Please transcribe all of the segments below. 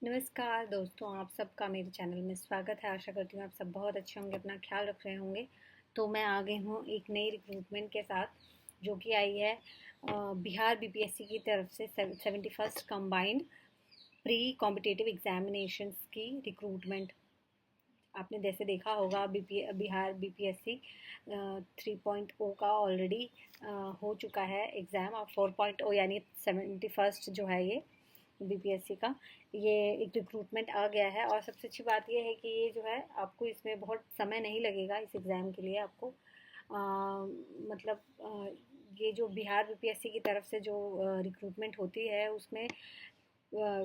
नमस्कार दोस्तों, आप सबका मेरे चैनल में स्वागत है। आशा करती हूँ आप सब बहुत अच्छे होंगे, अपना ख्याल रख रहे होंगे। तो मैं आ गई हूँ एक नई रिक्रूटमेंट के साथ जो कि आई है बिहार बीपीएससी की तरफ से 71st combined pre competitive examinations की रिक्रूटमेंट। आपने जैसे देखा होगा बिहार बीपीएससी 3.0 का ऑलरेडी हो चुका है एग्ज़ाम, और 4.0 यानी 71st जो है ये बीपीएससी का ये एक रिक्रूटमेंट आ गया है। और सबसे अच्छी बात ये है कि ये जो है आपको इसमें बहुत समय नहीं लगेगा। इस एग्ज़ाम के लिए आपको मतलब ये जो बिहार बीपीएससी की तरफ से जो रिक्रूटमेंट होती है उसमें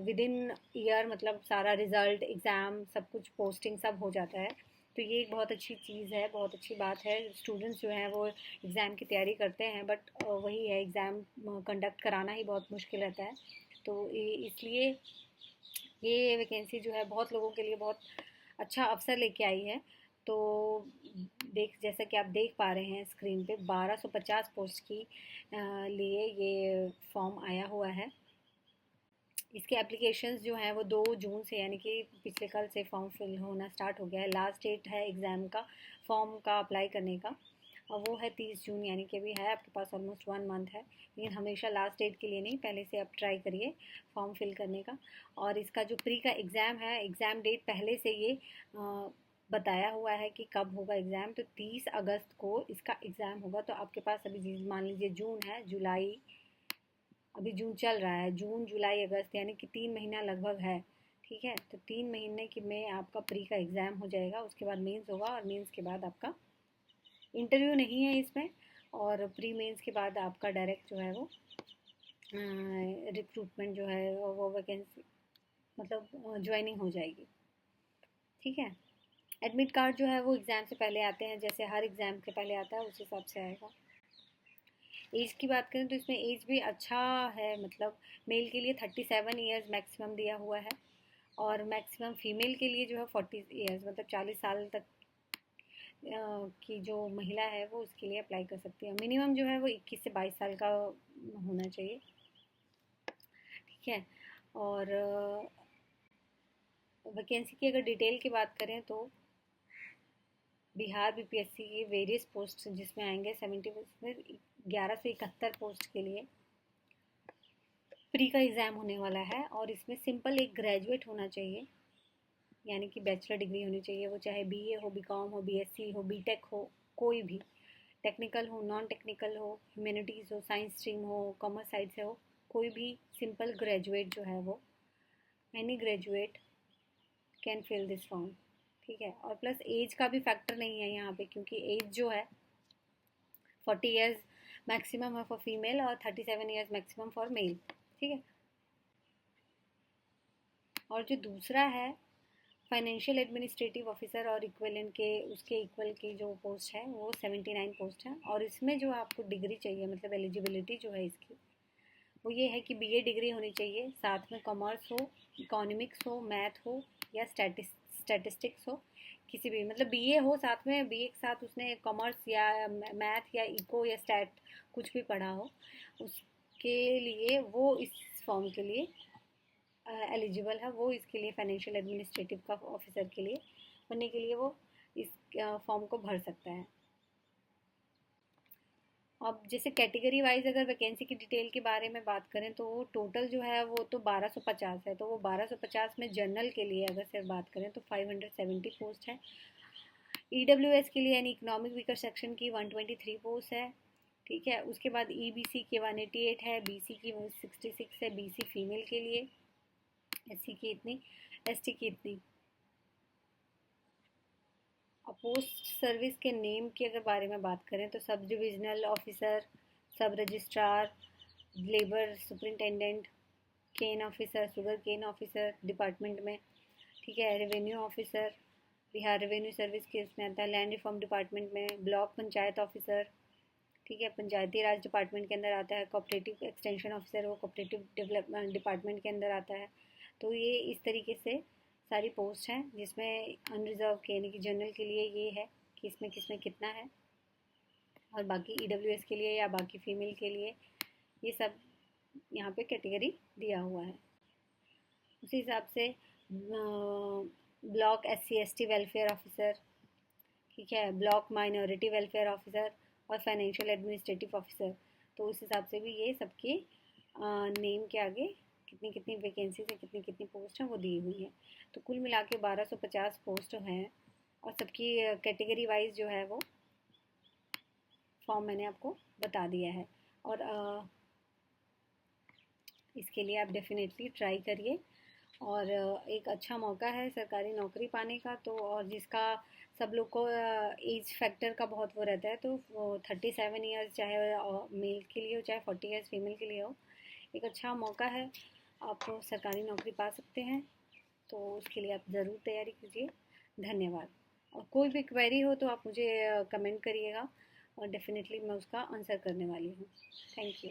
विद इन ईयर मतलब सारा रिज़ल्ट एग्ज़ाम सब कुछ पोस्टिंग सब हो जाता है। तो ये एक बहुत अच्छी चीज़ है, बहुत अच्छी बात है। स्टूडेंट्स जो हैं वो एग्ज़ाम की तैयारी करते हैं, बट वही है, एग्ज़ाम कंडक्ट कराना ही बहुत मुश्किल रहता है। तो इसलिए ये वैकेंसी जो है बहुत लोगों के लिए बहुत अच्छा अवसर लेके आई है। तो जैसा कि आप देख पा रहे हैं स्क्रीन पे 1250 पोस्ट की लिए ये फॉर्म आया हुआ है। इसके एप्लीकेशंस जो हैं वो 2 जून से यानी कि पिछले कल से फॉर्म फिल होना स्टार्ट हो गया है। लास्ट डेट है एग्ज़ाम का फॉर्म का अप्लाई करने का, और वो है 30 जून, यानी कि अभी है आपके पास ऑलमोस्ट 1 मंथ है। लेकिन हमेशा लास्ट डेट के लिए नहीं, पहले से आप ट्राई करिए फॉर्म फिल करने का। और इसका जो प्री का एग्ज़ाम है, एग्ज़ाम डेट पहले से ये बताया हुआ है कि कब होगा एग्ज़ाम। तो 30 अगस्त को इसका एग्ज़ाम होगा। तो आपके पास अभी मान लीजिए जून है, जुलाई, अभी जून चल रहा है, जून जुलाई अगस्त यानी कि 3 महीना लगभग है। ठीक है, तो 3 महीने की में आपका प्री का एग्ज़ाम हो जाएगा। उसके बाद मेंस होगा, और मेंस के बाद आपका इंटरव्यू नहीं है इसमें, और प्री मेंस के बाद आपका डायरेक्ट जो है वो रिक्रूटमेंट जो है वो वैकेंसी मतलब ज्वाइनिंग हो जाएगी। ठीक है, एडमिट कार्ड जो है वो एग्ज़ाम से पहले आते हैं, जैसे हर एग्ज़ाम के पहले आता है उस हिसाब से आएगा। एज की बात करें तो इसमें एज भी अच्छा है, मतलब मेल के लिए 37 ईयर्स मैक्सिमम दिया हुआ है, और मैक्सिमम फीमेल के लिए जो है 40 ईयर्स मतलब 40 साल तक की जो महिला है वो उसके लिए अप्लाई कर सकती है। मिनिमम जो है वो 21 से 22 साल का होना चाहिए। ठीक है, और वैकेंसी की अगर डिटेल की बात करें तो बिहार बीपीएससी की वेरियस पोस्ट जिसमें आएंगे 1171 पोस्ट के लिए प्री का एग्ज़ाम होने वाला है। और इसमें सिंपल एक ग्रेजुएट होना चाहिए, यानी कि बैचलर डिग्री होनी चाहिए, वो चाहे बीए हो, बीकॉम हो, बीएससी हो, बीटेक हो, कोई भी, टेक्निकल हो, नॉन टेक्निकल हो, ह्यूमैनिटीज़ हो, साइंस स्ट्रीम हो, कॉमर्स साइड से हो, कोई भी सिंपल ग्रेजुएट जो है वो, any graduate can fill this form. ठीक है, और प्लस एज का भी फैक्टर नहीं है यहाँ पे, क्योंकि एज जो है 40 ईयर्स मैक्सिमम है फॉर फीमेल और 37 ईयर्स मैक्सिमम फॉर मेल। ठीक है, और जो दूसरा है फाइनेंशियल एडमिनिस्ट्रेटिव ऑफिसर और इक्वलेंट के उसके इक्वल की जो पोस्ट है वो 79 पोस्ट है। और इसमें जो आपको डिग्री चाहिए, मतलब एलिजिबिलिटी जो है इसकी, वो ये है कि बीए डिग्री होनी चाहिए, साथ में कॉमर्स हो, इकोनॉमिक्स हो, मैथ हो, या स्टैटिस्टिक्स हो, किसी भी मतलब बीए हो, साथ में बीए के साथ उसने कॉमर्स या मैथ या इको या स्टैट कुछ भी पढ़ा हो, उसके लिए वो इस फॉर्म के लिए एलिजिबल है। वो इसके लिए फाइनेंशियल एडमिनिस्ट्रेटिव का ऑफिसर के लिए बनने के लिए वो इस फॉर्म को भर सकता है। अब जैसे कैटेगरी वाइज अगर वैकेंसी की डिटेल के बारे में बात करें तो वो टोटल जो है वो तो 1250 है। तो वो 1250 में जनरल के लिए अगर सिर्फ बात करें तो 570 पोस्ट है। ईडब्ल्यूएस के लिए यानी इकोनॉमिक वीकर सेक्शन की 123 पोस्ट है। ठीक है, उसके बाद ईबीसी की 188 है, बीसी की 66 है, बीसी फीमेल के लिए, एससी की इतनी, एसटी की इतनी। पोस्ट सर्विस के नेम के अगर बारे में बात करें तो sub divisional officer, sub registrar, labour superintendent, cane officer, sugar cane officer department में। ठीक है, revenue officer, Bihar revenue service के उसमें आता है। लैंड रिफॉर्म डिपार्टमेंट में ब्लॉक पंचायत ऑफिसर, ठीक है, पंचायती राज डिपार्टमेंट के अंदर आता है। कोऑपरेटिव एक्सटेंशन ऑफिसर वो कोऑपरेटिव डेवलपमेंट डिपार्टमेंट के अंदर आता है। तो ये इस तरीके से सारी पोस्ट हैं, जिसमें अनरिजर्व के यानी कि जनरल के लिए ये है कि इसमें किसमें कितना है, और बाकी ईडब्ल्यूएस के लिए या बाकी फीमेल के लिए ये सब यहाँ पे कैटेगरी दिया हुआ है। उसी हिसाब से ब्लॉक SC/ST वेलफेयर ऑफिसर, ठीक है, ब्लॉक माइनॉरिटी वेलफेयर ऑफिसर और फाइनेंशियल एडमिनिस्ट्रेटिव ऑफिसर। तो उस हिसाब से भी ये सबके नेम के आगे कितनी कितनी वैकेंसीज है, कितनी कितनी पोस्ट हैं वो दी हुई है। तो कुल मिला के 1250 पोस्ट हैं और सबकी कैटेगरी वाइज जो है वो फॉर्म मैंने आपको बता दिया है। और इसके लिए आप डेफिनेटली ट्राई करिए और एक अच्छा मौका है सरकारी नौकरी पाने का। तो और जिसका सब लोग को एज फैक्टर का बहुत वो रहता है, तो 37 ईयर्स चाहे मेल के लिए हो चाहे 40 ईयर्स फीमेल के लिए हो, एक अच्छा मौका है, आप सरकारी नौकरी पा सकते हैं। तो उसके लिए आप ज़रूर तैयारी कीजिए। धन्यवाद। और कोई भी क्वेरी हो तो आप मुझे कमेंट करिएगा और डेफिनेटली मैं उसका आंसर करने वाली हूँ। Thank you.